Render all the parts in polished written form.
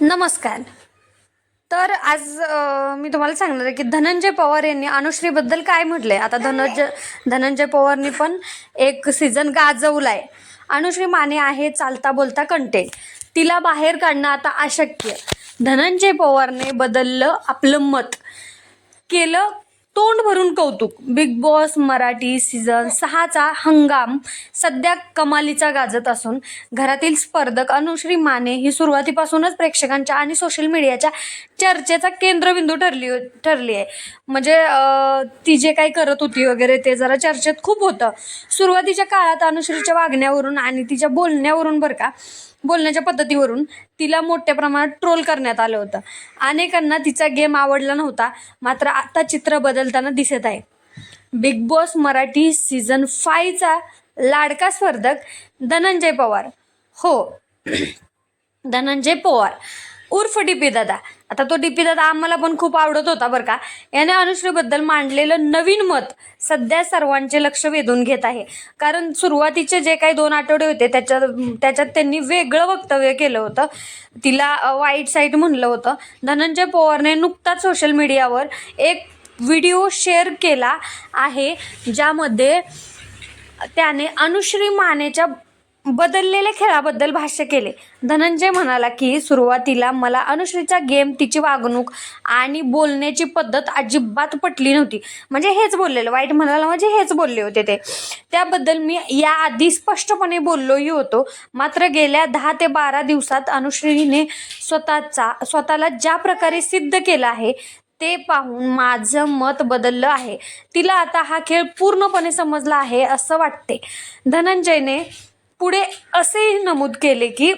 नमस्कार. तर आज मी तुम्हाला सांगणार आहे की धनंजय पवार यांनी अनुश्रीबद्दल काय म्हटलंय. आता धनंजय पवारनी पण एक सीझन गाजवलाय. अनुश्री माने आहे चालता बोलता कंटेंट, तिला बाहेर काढणं आता अशक्य. धनंजय पवारने बदललं आपलं मत, केलं तोंड भरून कौतुक. बिग बॉस मराठी सीझन 6चा हंगाम सध्या कमालीचा गाजत असून घरातील स्पर्धक अनुश्री माने ही सुरुवातीपासूनच प्रेक्षकांच्या आणि सोशल मीडियाच्या चर्चेचा केंद्रबिंदू ठरली आहे. म्हणजे ती जे काही करत होती वगैरे ते जरा चर्चेत खूप होतं. सुरुवातीच्या काळात अनुश्रीच्या वागण्यावरून आणि तिच्या बोलण्यावरून बोलण्याच्या पद्धतीवरून तिला मोठ्या प्रमाणात ट्रोल करण्यात आलं होतं. अनेकांना तिचा गेम आवडला नव्हता. मात्र आता चित्र बदलताना दिसत आहे. बिग बॉस मराठी सीझन 5चा लाडका स्पर्धक धनंजय पवार, हो धनंजय पवार उर्फ डीपी दादा. आता तो डीपी दादा आम्हाला पण खूप आवडत होता बरं का. याने अनुश्रीबद्दल मांडलेलं नवीन मत सध्या सर्वांचे लक्ष वेधून घेत आहे. कारण सुरुवातीचे जे काही 2 आठवडे होते त्याच्यात त्यांनी वेगळं वक्तव्य केलं होतं, तिला वाईट साईट म्हणलं होतं. धनंजय पवारने नुकताच सोशल मीडियावर एक व्हिडिओ शेअर केला आहे ज्यामध्ये त्याने अनुश्री मानेच्या बदललेल्या खेळाबद्दल भाष्य केले. धनंजय म्हणाला की सुरुवातीला मला अनुश्रीचा गेम, तिची वागणूक आणि बोलण्याची पद्धत अजिबात पटली नव्हती. म्हणजे हेच बोललेलं, वाईट म्हणाला म्हणजे हेच बोलले होते ते. त्याबद्दल मी याआधी स्पष्टपणे बोललोही होतो. मात्र गेल्या 10 ते 12 दिवसात अनुश्रीने स्वतःला ज्या प्रकारे सिद्ध केलं आहे ते पाहून माझं मत बदललं आहे. तिला आता हा खेळ पूर्णपणे समजला आहे असं वाटते. धनंजयने पुढे असेही नमूद केले की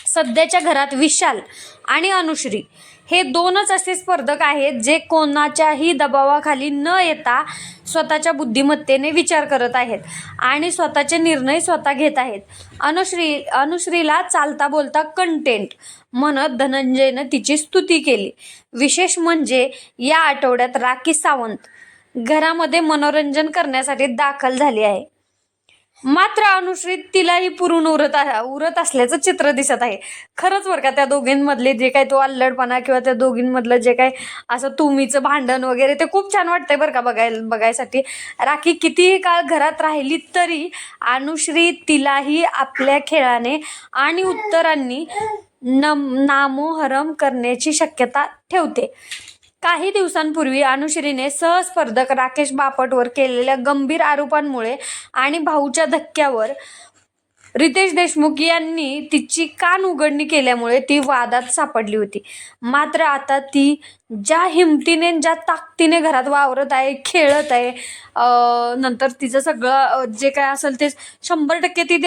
सध्याच्या घरात विशाल आणि अनुश्री हे 2च असे स्पर्धक आहेत जे कोणाच्याही दबावाखाली न येता स्वतःच्या बुद्धिमत्तेने विचार करत आहेत आणि स्वतःचे निर्णय स्वतः घेत आहेत. अनुश्रीला चालता बोलता कंटेंट म्हणत धनंजयनं तिची स्तुती केली. विशेष म्हणजे या आठवड्यात राखी सावंत घरामध्ये मनोरंजन करण्यासाठी दाखल झाली आहे. मात्र अनुश्री तिलाही पुरून उरत असल्याचं चित्र दिसत आहे. खरंच बरं का, त्या दोघींमधले जे काही तो अल्लडपणा किंवा त्या दोघींमधलं जे काही असं तुमीचं भांडण वगैरे ते खूप छान वाटतंय बरं का बघायसाठी. राखी कितीही काळ घरात राहिली तरी अनुश्री तिलाही आपल्या खेळाने आणि उत्तरांनी नामोहरम करण्याची शक्यता ठेवते. काही दिवसांपूर्वी अनुश्रीने सहस्पर्धक राकेश बापटवर केलेल्या गंभीर आरोपांमुळे आणि भाऊच्या धक्क्यावर रितेश देशमुख यांनी तिची कान उघडणी केल्यामुळे ती वादात सापडली होती. मात्र आता ती ज्या हिमतीने, ज्या ताकदीने घरात वावरत आहे, खेळत आहे, नंतर तिचं सगळं जे काय असेल ते 100% ती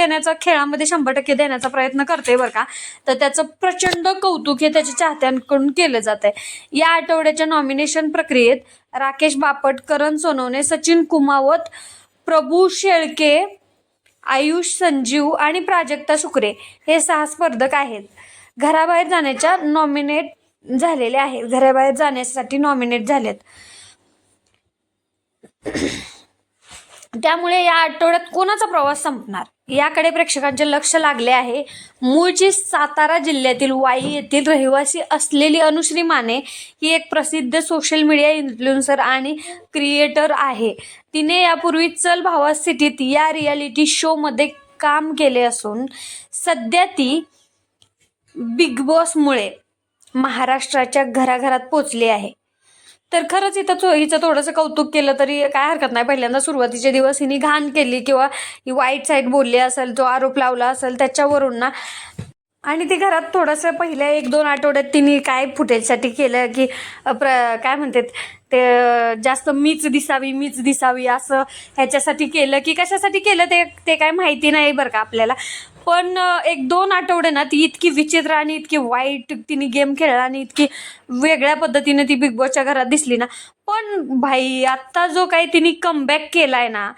खेळामध्ये 100% देण्याचा प्रयत्न करते बरं का. तर त्याचं प्रचंड कौतुक हे त्याच्या चाहत्यांकडून केलं जात आहे. या आठवड्याच्या नॉमिनेशन प्रक्रियेत राकेश बापट, करण सोनवणे, सचिन कुमावत, प्रभू शेळके, आयुष संजीव आणि प्राजक्ता शुक्रे हे 6 स्पर्धक आहेत. घराबाहेर जाण्यासाठी नॉमिनेट झालेत. त्यामुळे या आठवड्यात कोणाचा प्रवास संपणार याकडे प्रेक्षकांचे लक्ष लागले आहे. मूळची सातारा जिल्ह्यातील वाई येथील रहिवासी असलेली अनुश्री माने ही एक प्रसिद्ध सोशल मीडिया इन्फ्लुएन्सर आणि क्रिएटर आहे. तिने यापूर्वी चल भावा सिटीत या रियालिटी शोमध्ये काम केले असून सध्या ती बिग बॉसमुळे महाराष्ट्राच्या घराघरात पोचली आहे. तर खरंच हिचं थोडंसं कौतुक केलं तरी काय हरकत नाही. पहिल्यांदा सुरुवातीचे दिवस हिने घाण केली किंवा ही वाईट साईड बोलली असेल, जो आरोप लावला असेल त्याच्यावरून ना, आणि ती घरात थोडंसं पहिल्या 1-2 आठवड्यात तिने काय फुटेजसाठी केलं की काय म्हणतात ते जास्त मीच दिसावी असं ह्याच्यासाठी केलं की कशासाठी केलं ते काय माहिती नाही बरं का आपल्याला. पण 1-2 आठवडे ना ती इतकी विचित्र आणि इतकी वाईट तिने गेम खेळला आणि इतकी वेगळ्या पद्धतीने ती बिग बॉसच्या घरात दिसली ना. पण भाई आत्ता जो काही तिने कमबॅक केलाय ना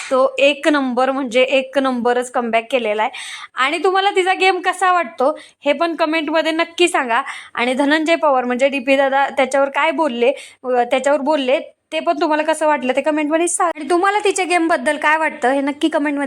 तो 1 नंबर, म्हणजे 1 नंबरच कमबॅक केलेला आहे. आणि तुम्हाला तिचा गेम कसा वाटतो हे पण कमेंटमध्ये नक्की सांगा. आणि धनंजय पवार म्हणजे डीपी दादा त्याच्यावर बोलले ते पण तुम्हाला कसं वाटलं ते कमेंटमध्ये सांगा. आणि तुम्हाला तिच्या गेमबद्दल काय वाटतं हे नक्की कमेंटमध्ये